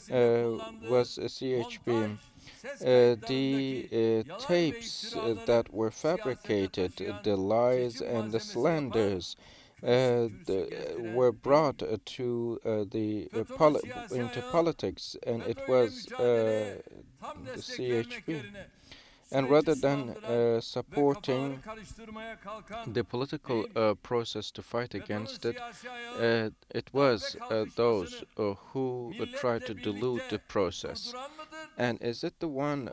was CHP. The tapes that were fabricated, the lies and the slanders were brought into politics, and it was the CHP. And rather than supporting the political process to fight against it, it was those who tried to dilute the process. And is it the one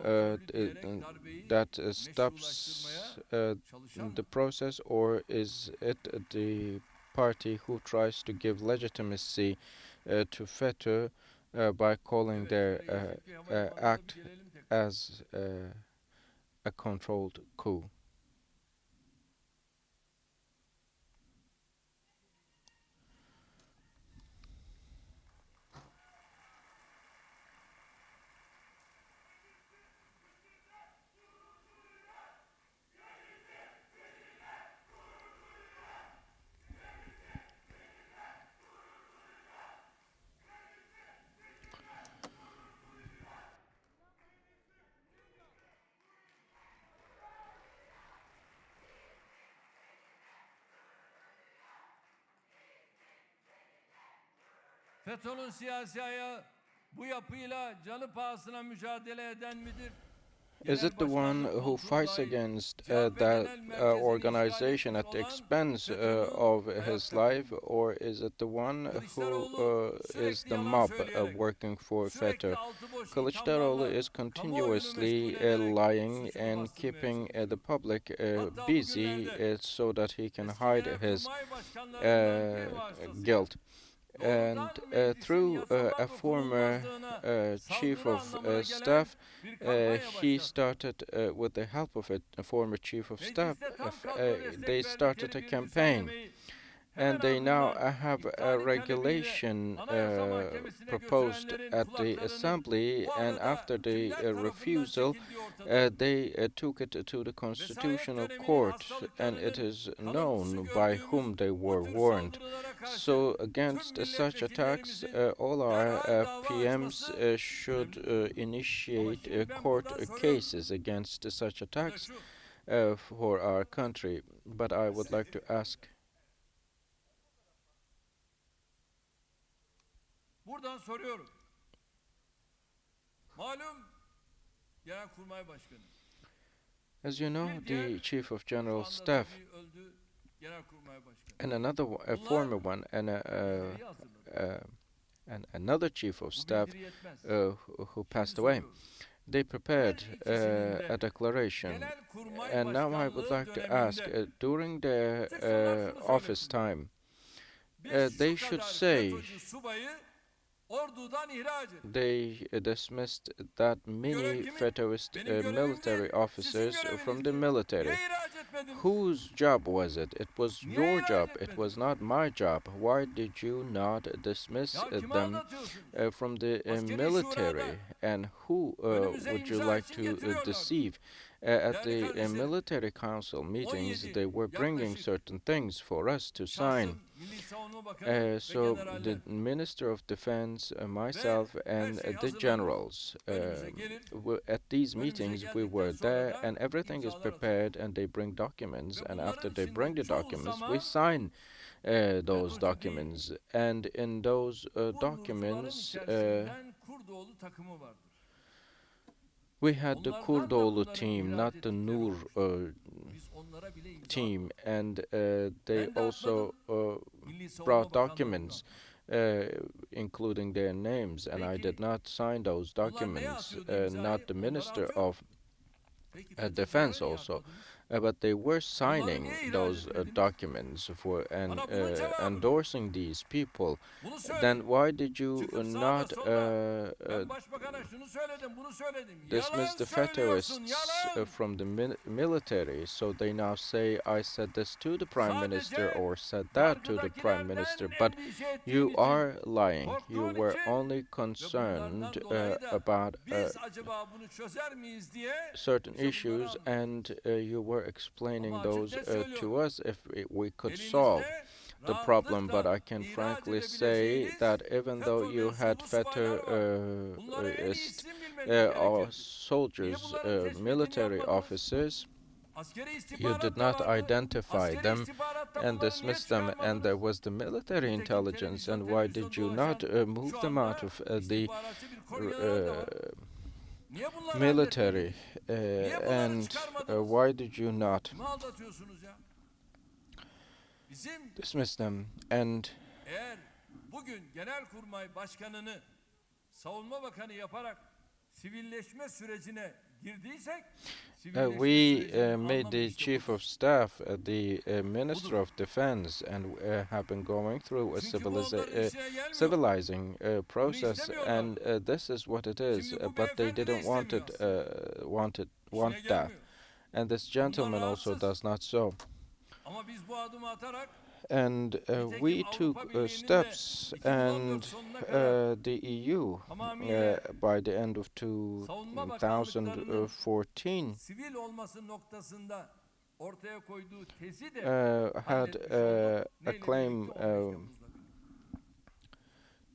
that stops the process, or is it the party who tries to give legitimacy to FETÖ by calling their act as a controlled coup? FETÖ'nün siyasi ayağı bu yapıyla canı pahasına mücadele eden midir? Is it the one who fights against that organization at the expense of his life, or is it the one who is the mob working for FETÖ? Kılıçdaroğlu is continuously lying and keeping the public busy so that he can hide his guilt. And through a former chief of staff, he started, with the help of a former chief of staff, they started a campaign. And they now have a regulation proposed at the assembly, and after the refusal, they took it to the constitutional court, and it is known by whom they were warned. So against such attacks, all our PMs should initiate court cases against such attacks for our country. But I would like to ask, buradan soruyorum. Malum Genelkurmay Başkanı. as you know, the Chief of General Staff and a former one, and another Chief of Staff who passed away, they prepared a declaration. And now I would like to ask, during their office time, they should say they dismissed that many FETÖist military officers from the military. Whose job was it? It was your job. It was not my job. Why did you not dismiss them from the military? And who would you like to deceive? At the military council meetings, they were bringing certain things for us to sign. So the Minister of Defense, myself, and the generals, at these meetings we were there, and everything is prepared, and they bring documents, and after they bring the documents, we sign those documents. And in those documents, we had the Kurdoğlu team, not the Nur team, and they also brought documents including their names, and I did not sign those documents, not the Minister of Defense also. But they were signing those documents for and endorsing these people. Then why did you not dismiss the FETÖists from the military? So they now say, I said this to the Prime Minister or said that to the Prime Minister. But you are lying. You were only concerned about certain issues, and you were explaining those to us if we could solve the problem, but I can frankly say that even though you had FETÖist soldiers, military officers, you did not identify them and dismiss them, and there was the military intelligence. And why did you not move them out of the military? And why did you not dismiss them? And eğer bugün Genelkurmay Başkanı'nı Savunma Bakanı yaparak sivilleşme sürecine girdiysek, we made the chief of staff the minister of defense, and have been going through a civilizing process, and this is what it is. But they didn't want that, and this gentleman also does not so. ama biz bu adımı atarak And we took steps, and the EU, by the end of 2014, sivil olması noktasında ortaya koyduğu tezi de had a claim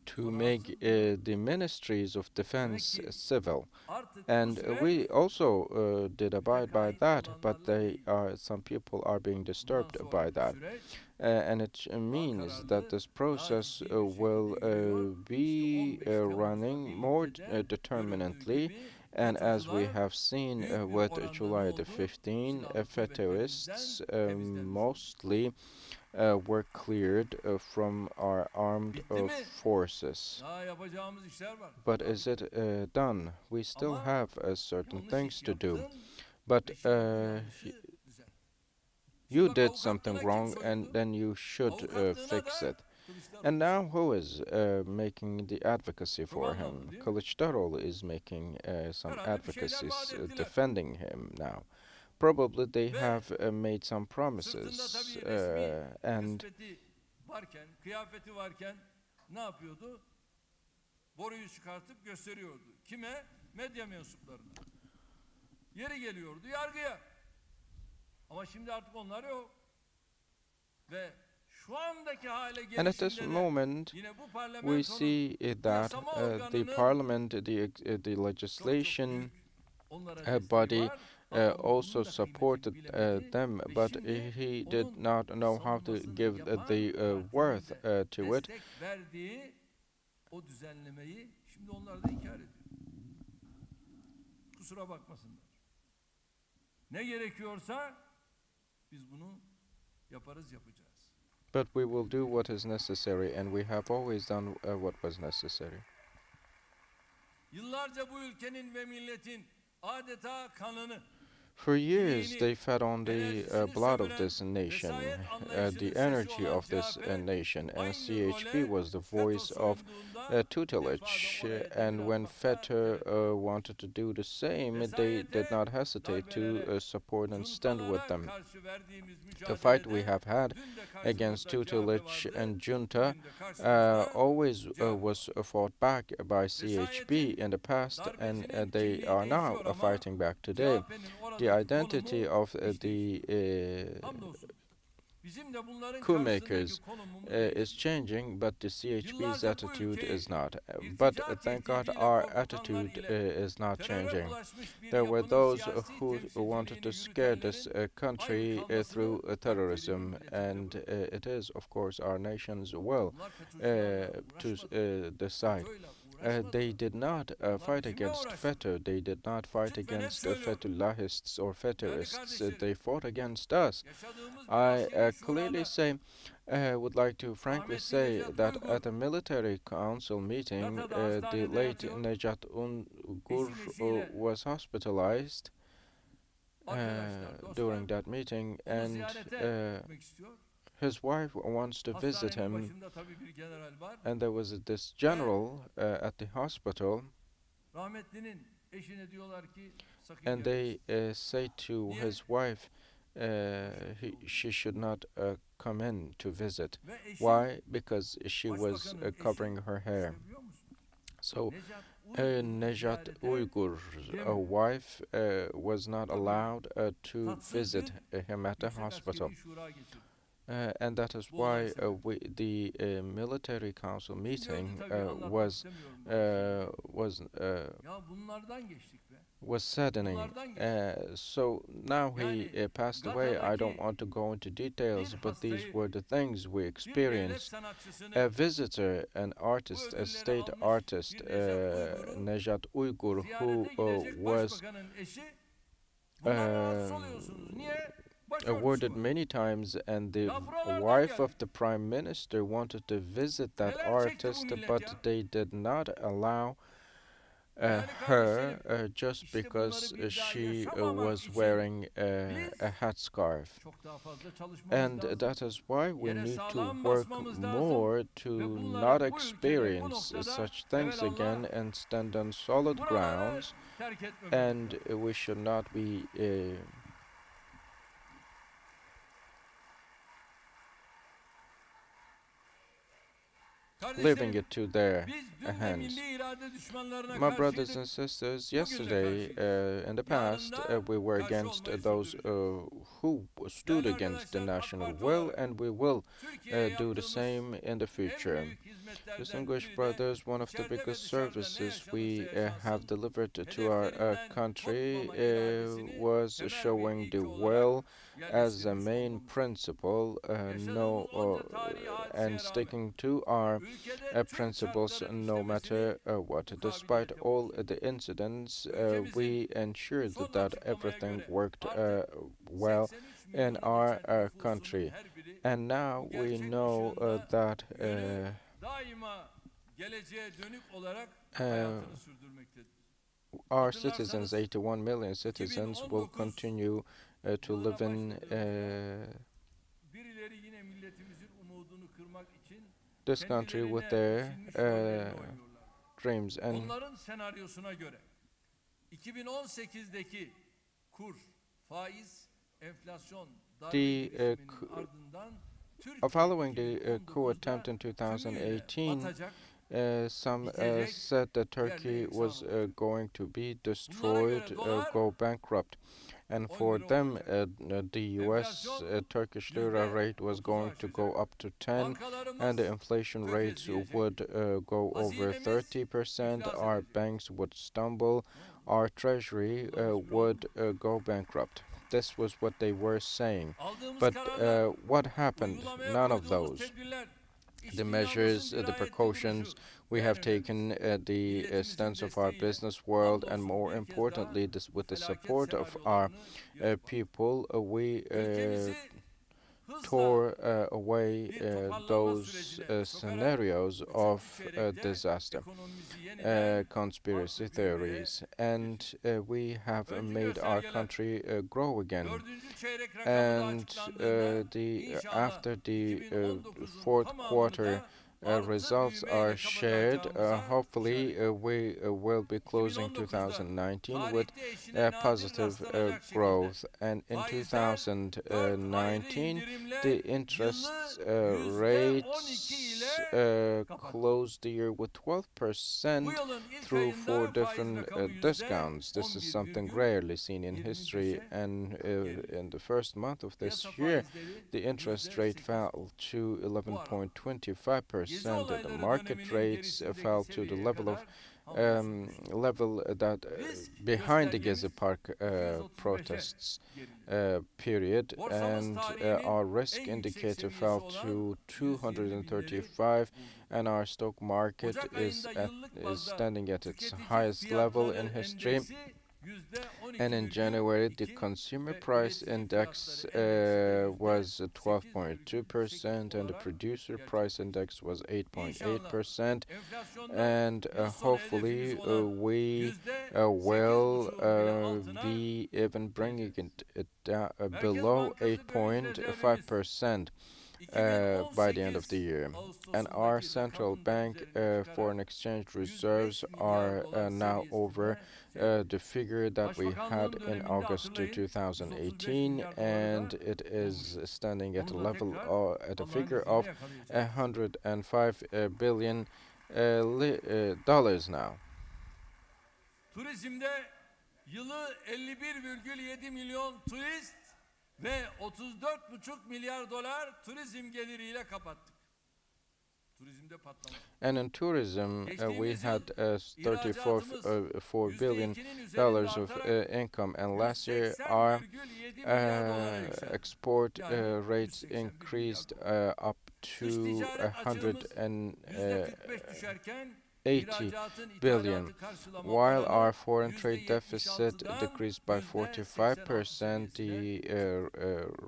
to make the ministries of defense civil, and we also did abide by that, but some people are being disturbed by that. And it means that this process will be running more determinantly, and as we have seen with July the 15th, FETÖists mostly were cleared from our armed forces. But is it done? We still have certain things to do. But you did something wrong, and then you should fix it. And now who is making the advocacy for him? Kılıçdaroğlu is making some advocacies defending him now. Probably they have made some promises, and kıyafeti varken ne yapıyordu? Boruyu çıkartıp gösteriyordu. Kime? Medya mensuplarına. Yeri geliyordu yargıya. Ama şimdi artık onlar yok. Ve şu andaki hale and at this moment we see that the parliament, the legislation body also supported them, but he did not know how to give the worth to it. verdiği o düzenlemeyi şimdi onlar da inkar ediyor. Kusura bakmasınlar. Ne gerekiyorsa biz bunu yapacağız. But we will do what is necessary, and we have always done what was necessary. Yıllarca bu ülkenin ve milletin adeta kanını, for years they fed on the blood of this nation, the energy of this nation, and CHP was the voice of tutelage. And when FETÖ wanted to do the same, they did not hesitate to support and stand with them. The fight we have had against tutelage and junta always was fought back by CHP in the past, and they are now fighting back today. The identity of the coup makers is changing, but the CHP's attitude is not. But thank God our attitude is not changing. There were those who wanted to scare this country through terrorism, and it is, of course, our nation's will to decide. They did not fight against FETÖ. They did not fight against Fethullahists or FETÖists. They fought against us. I clearly would like to frankly say that at a military council meeting, the late Nejat Uygur was hospitalized during that meeting, and his wife wants to visit him, and there was this general at the hospital, and they say to his wife she should not come in to visit. Why? Because she was covering her hair. So Nejat Uygur's wife was not allowed to visit him at the hospital. And that is bu olay why sebebiyle. the military council Şimdi gördük meeting tabii anlatmak istemiyorum bazı şeyleri. Ya bunlardan geçtik be. was saddening. Bunlardan geçtik. So now he Yani passed away. I don't Gata'daki want to go into bir details, but these hastayı, were the things we bir devlet experienced. sanatçısını, A visitor, an bu artist, a ödülleri state almış artist, bir Nejat Uygur'u Nejat Uygur, who ziyarete gidecek was başbakanın eşi, bundan rahatsız um, oluyorsunuz. Niye? Başörtüsü awarded var. many times, and the Ya buralardan wife geldi. of the prime minister wanted to visit that Neler çekti bu artist, millet but ya? they did not allow Değerli her kardeşlerim, just işte because bunları bir daha she yaşamamak was için wearing biz a headscarf. çok daha fazla çalışmamız And lazım. that is why we Yere need to sağlam work basmamız lazım more ve to not bunları bu ülkede bu experience noktada such things again evelallah and stand on solid buraları grounds. terk etmemeliyiz. And we should not be leaving Kardeşlerim, it to their biz dün de hands. milli irade düşmanlarına My brothers karşıydık. and sisters, Bugün de yesterday karşıyız. in the past Yarın da we were karşı against olmayı those sürdüreceğiz. who stood Değerli against the arkadaşlar, AK national Parti will, olarak and we will Türkiye'ye do the yaptığımız same in the en future. büyük hizmetlerden Distinguished biri de brothers, one of the içeride ve biggest dışarıda ne services yaşanırsa we have yaşansın delivered to our hedeflerinden country kopmama iradesini was temel bir showing the ilke olarak will as a yerleştirmiş main olduğumuz. principle, Yaşadığımız onca tarihi and hadiseye rağmen sticking to our ülkede tüm principles şartların no matter işlemesini what. bu Despite kabiliyete all borçluyuz. the incidents, Ülkemizin we ensured son that açıklamaya everything göre worked artık well 83 in milyonu our geçen nüfusunun country. her biri And now bu we gerçek know ışığında that yönü daima geleceğe dönük olarak uh, hayatını sürdürmektedir. our citizens, Hatırlarsanız 81 million citizens, will 2019 continue to yılına live in başladığımızda birileri yine milletimizin umudunu kırmak için this country with kendilerine their biçilmiş rollerini oynuyorlar. dreams. And Onların senaryosuna göre 2018'deki kur, faiz, enflasyon, darbe the girişiminin ardından Türkiye following the coup 2019'da attempt in tümüyle 2018, batacak, some bitecek, said that Turkey yerle was yeksan olacak. going to be Bunlara destroyed, göre dolar go bankrupt. And 10 for lira them, olacak. the US Enflasyon Turkish lira rate was %30'u going to go aşacak. up to 10, and the Bankalarımız inflation rates tökezleyecek. would go over Hazinemiz 30%. iflas Our edecek. banks would stumble, our treasury would go bankrupt. This was what they were saying. Aldığımız But kararlar, what happened? uygulamaya None of koyduğumuz those. tedbirler, The measures, işbirliğimizin the dirayetli precautions duruşu we ve have en taken, önemlisi the milletimizin stance of our desteğiyle business world, and hamdolsun more bir kez daha importantly, this, with the felaket support of our senaryolarını yırtıp attık. people, we Ülkemizi hızla tore away bir toparlanma those sürecine sokarak scenarios of üçüncü çeyrekte disaster, ekonomimizi yeniden conspiracy artık büyümeye theories, and we have öncü made our göstergeler country grow again. dördüncü çeyrek rakamı da And açıklandığında inşallah after the 2019'un fourth tamamını quarter da artı results büyümeyle are shared, kapatacağımıza hopefully işaret. we will be closing 2019'da 2019 with tarihte eşine nadir positive rastlanacak şekilde growth, and in faizler 4 ayrı 2019 indirimle the interest yılı rates %12 ile kapattı. closed the year with Bu 12% yılın ilk through four ayında faiz different rakamı discounts. This is something rarely seen in history, 11,25 and in the first month of this piyasa year faizleri the interest rate %8. fell to 11.25%, and the olayları market döneminin rates gerisindeki fell to the seviyeye level of kadar hamdolsun level that Risk behind the göstergemiz Gezi Park 235'e protests geriledi. period, Borsamız and tarihinin our risk en yüksek indicator seviyesi fell olan to 120 binleri 235, buldu. and our stock market Ocak is ayında yıllık is bazda standing at its tüketici highest level in fiyatları history. endeksi And in January, the %12,2 consumer ve price üretici index fiyatları was endeksi de 12.2%, and the olarak producer gerçekleşti. price index was 8.8%. Enflasyonda And yıl sonu hopefully, hedefimiz olan we will %8,5'un bile altına be even bringing it down Merkez below Bankası döviz rezervimiz 8.5% by the end of the 2018 year. And Ağustos'undaki our central rakamın da bank üzerine foreign çıkarak exchange 105 reserves milyar are dolar now over seviyesine the figure that we had Başbakanlığım in döneminde August hatırlayın 2018, milyar doları and da it is standing at a Onu da level tekrar at a Allah'ın figure izniyle of yakalayacağız. 105 billion dollars now. Turizmde yılı 51,7 milyon turist ve 34,5 milyar dolar turizm geliriyle kapattık. Turizmde patlama. And in tourism, we Geçtiğimiz had yıl 34 ihracatımız $4 billion %2'nin üzerinde of artarak income, and last year our 180,7 milyar dolara yükseldi. export Yani rates 181 milyar increased dolar. up Dış to ticaret açığımız %45 düşerken 80 ihracatın billion, ithalatı karşılama while our oranı foreign trade deficit %76'dan decreased by 45%. The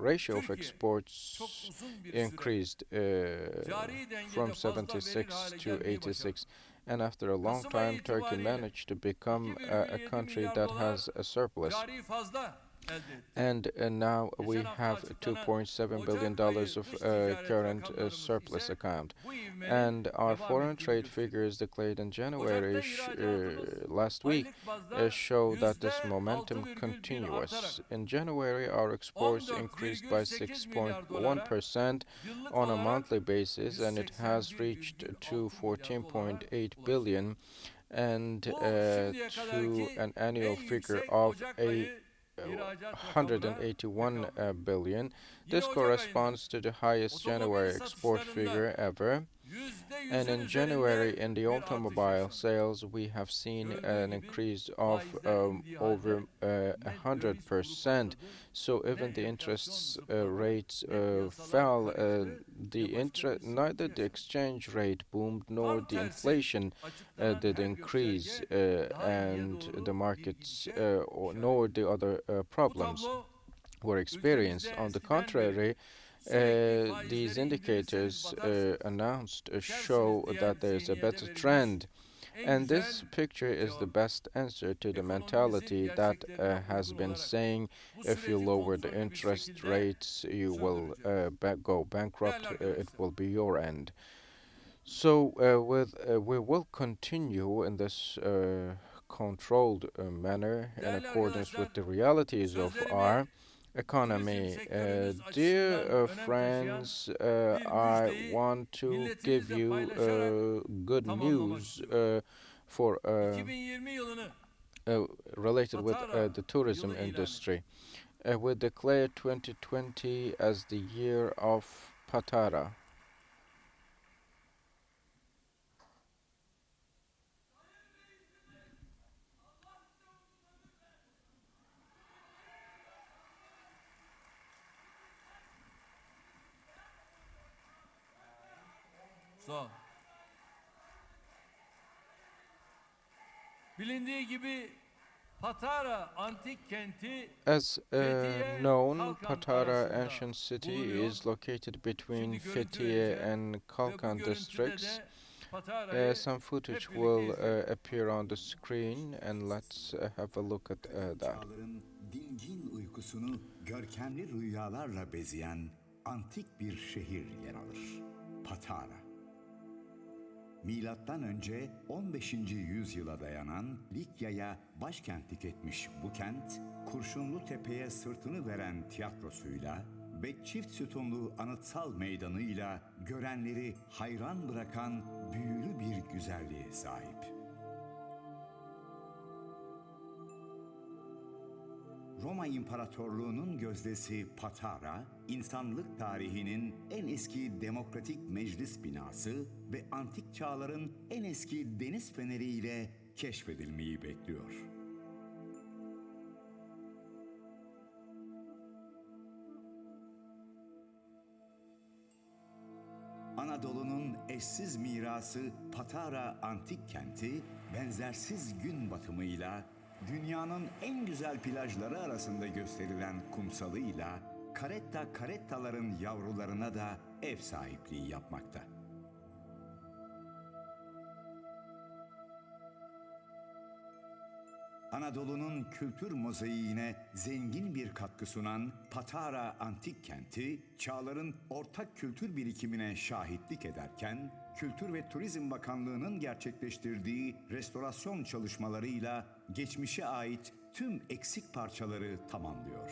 ratio of Türkiye exports çok uzun bir süre increased cari dengede from fazla verir 76 hale to gelmeyi başardı. 86. And after a long Kasım ayı time, Turkey itibariyle managed to become a 2,7 country milyar that dolar has a surplus. cari fazla elde etti. And now we Geçen hafta have açıklanan $2.7 billion Ocak ayı of dış ticaret current rakamlarımız surplus ise account. bu ivmenin And our devam foreign ettiğini trade gösteriyor. figures declared in Ocakta January ihracatımız last week aylık bazda show that this momentum %6,1 continues. artarak In January, our exports increased by 14,8 milyar dolara, 6.1% yıllık on a olarak monthly basis, and it has reached to 181,6 milyar dolara 14.8 ulaştı. billion, and Bu şimdiye to kadarki an annual en figure yüksek of Ocak ayı ihracat rakamına 181 tekabül. billion. Yine This Ocak corresponds to the highest otomobil January export satışlarında figure ever. And %100'ün in January, üzerinde in the bir artış automobile yaşandı. sales, we have seen Görüldüğü an gibi increase of faizler indiği over halde ne döviz kuru 100%. patladı, So ne even the enflasyon interest zıpladı, rates ne piyasalar fell. karıştı, The ne başka bir neither sıkıntı the yaşandı. exchange rate boomed nor Tam the tersi inflation açıklanan did her increase, gösterge daha iyiye and doğru the bir markets gidişe nor işaret the ediyor. other Bu problems tablo were experienced. ülkemizde On the eskiden beri contrary, sürekli these faizleri indirirseniz indicators batarsınız, announced düşersiniz show diyen that there is a zihniyete better verilmiş trend. en And this güzel picture is the cevap. best answer to the Ekonomimizin mentality that gerçeklerine has uygun been olarak saying bu if you süreci lower the kontrollü bir interest şekilde rates, you will sürdüreceğiz. go bankrupt. Değerli It arkadaşlar, will be your end. So, we will continue in this controlled manner in değerli accordance arkadaşlar, with the realities of sözlerimi our turizm economy. sektörümüz Dear açısından önem taşıyan friends, bir I müjdeyi want to give milletimizle you paylaşarak good tamamlamak news istiyorum. for 2020 yılını related with Patara the tourism yılı ilan industry. We declare 2020 as the year of Patara. Son. Bilindiği gibi Patara antik kenti As Fethiye, known, Kalkan Patara arasında ancient city bulunuyor. is located between Şimdi görüntü Fethiye vereceğim and ve bu Kalkan görüntüde districts. de Patara'yı Some footage hep birlikte will izleyelim. appear on the screen, and let's have a look at that. Çağların dingin uykusunu görkemli rüyalarla bezeyen antik bir şehir yer alır. Patara. Milattan önce 15. yüzyıla dayanan Likya'ya başkentlik etmiş bu kent, Kurşunlu Tepe'ye sırtını veren tiyatrosuyla ve çift sütunlu anıtsal meydanıyla görenleri hayran bırakan büyülü bir güzelliğe sahip. Roma İmparatorluğu'nun gözdesi Patara, insanlık tarihinin en eski demokratik meclis binası ve antik çağların en eski deniz feneriyle keşfedilmeyi bekliyor. Anadolu'nun eşsiz mirası Patara antik kenti, benzersiz gün batımıyla, dünyanın en güzel plajları arasında gösterilen kumsalıyla, karettaların yavrularına da ev sahipliği yapmakta. Anadolu'nun kültür mozaiğine zengin bir katkı sunan Patara antik kenti, çağların ortak kültür birikimine şahitlik ederken, Kültür ve Turizm Bakanlığı'nın gerçekleştirdiği restorasyon çalışmalarıyla geçmişe ait tüm eksik parçaları tamamlıyor.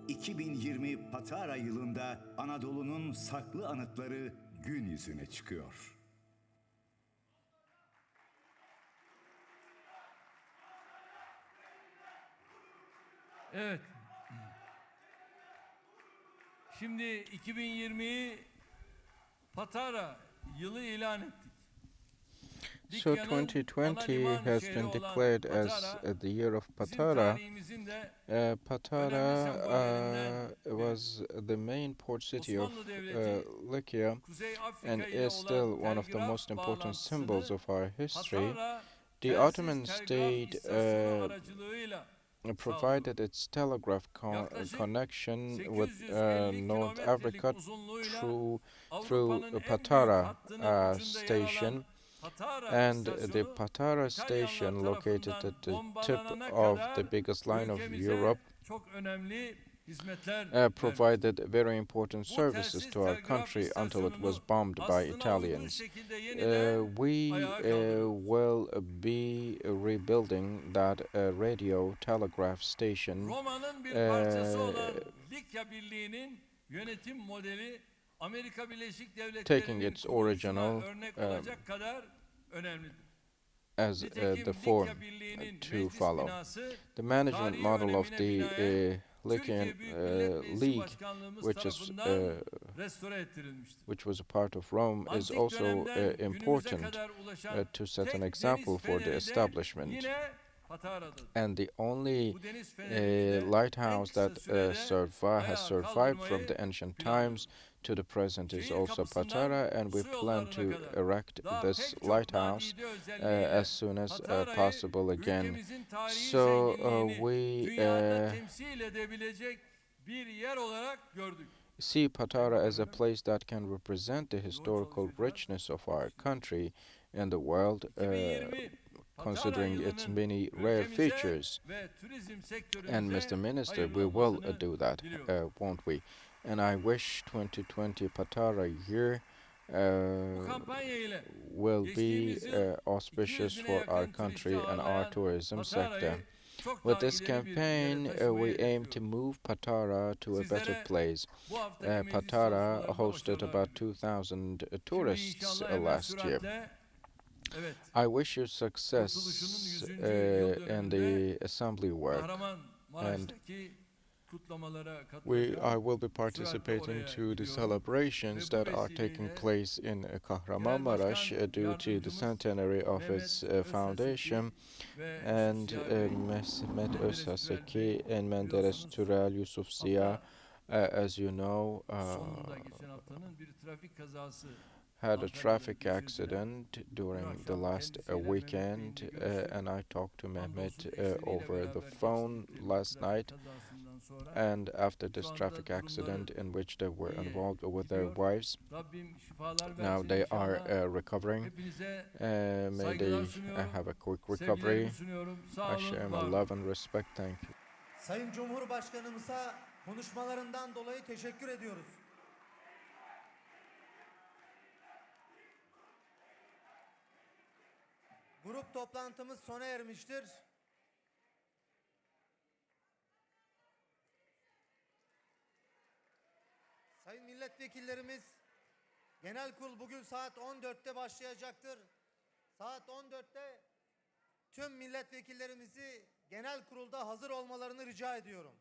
2020 Patara yılında Anadolu'nun saklı anıtları gün yüzüne çıkıyor. Evet. Şimdi 2020'yi Patara yılı ilan ettik. So Likya'nın ana 2020 liman has şehri been olan declared as Patara, the year of bizim Patara. tarihimizin de önemli Patara sembollerinden biri. was the main port city of Osmanlı Devleti, Lycia Kuzey and Afrika ile is still olan one of the most telgraf important symbols bağlantısını of our history. Patara The telsiz Ottoman telgraf state istasyonu aracılığıyla sağlıyor. provided its telegraph Yaklaşık connection with 850 North kilometrelik Africa uzunluğuyla through Avrupa'nın en büyük Patara hattının ucunda yer alan station, Patara and the istasyonu Patara İtalyanlar station, located tarafından at the tip bombalanana of kadar the biggest line of ülkemize Europe, çok önemli hizmetler vermiştir. provided very important Bu services telsiz to our telgraf country until it was istasyonunu bombed by aslına uygun Italians. şekilde yeniden We ayağa kaldırıyoruz. will be rebuilding that radio telegraph station. Roma'nın bir parçası olan Likya Birliği'nin yönetim modeli Amerika Birleşik Taking Devletleri'nin its kuruluşuna original örnek olacak kadar önemlidir. as Nitekim the form Likya Birliği'nin to meclis follow. binası The management tarihi model of önemine the binaen Lycian Türkiye Büyük Millet Meclisi League, Başkanlığımız which is tarafından restore ettirilmiştir. which was a part of Rome, is Antik also dönemden günümüze important kadar ulaşan to set an tek example deniz for the feneri de establishment. yine Patara'dadır. And the only Bu deniz fenerini de lighthouse en that kısa sürede has ayağa survived from kaldırmayı the ancient planlıyoruz. times to the present is Şehir also kapısından Patara, and we su plan to yollarına kadar erect daha this pek çok lighthouse nadide özelliğiyle as soon as Patara'yı possible again. ülkemizin tarihi So zenginliğini we dünyada temsil edebilecek bir yer olarak gördük. see Patara as a place that can represent the historical richness of our country in the world, 2020 Patara considering its yılının many rare ülkemize features. ve turizm And sektörümüze Mr. Minister, we hayırlı will olmasını do that, diliyorum. won't we? And I wish 2020 Patara year Bu kampanya ile will be geçtiğimiz yıl auspicious 200 bine for our yakın country turisti and our ağırlayan tourism sector. Patara'yı çok With daha this ileri bir yere campaign, taşımayı we aim to hedefliyoruz. move Patara to a better Sizlere place. bu haftaki meclis Patara çalışmalarında hosted başarılar about diliyorum. 2,000 Şimdi tourists inşallah hemen last year. süratle, evet, I wish you success Kurtuluş'un 100. yıl in dönümünde the assembly work. Kahramanmaraş'taki kutlamalara I katılacağım. will be participating to the celebrations that are taking place in Kahramanmaraş due to the centenary of its foundation, and Mehmet Özhaseki and Menderes Türel Yusuf Ziya, as you know, Sonunda geçen haftanın bir trafik kazası had a traffic accident during the last weekend, and I talked to Mehmet over the phone last night. kazasından sonra And after this traffic accident in which they were involved with their wives, Rabbim şifalar now versin they inşallah. are recovering. Hepinize May they saygılar sunuyorum. have a quick recovery. Sevgilerimi sunuyorum. Sağ I share olun, my var olun. love and respect. Thank you. Sayın Cumhurbaşkanımıza konuşmalarından dolayı teşekkür ediyoruz. Grup toplantımız sona ermiştir. Sayın milletvekillerimiz, genel kurul bugün saat 14'te başlayacaktır. Saat 14'te tüm milletvekillerimizi genel kurulda hazır olmalarını rica ediyorum.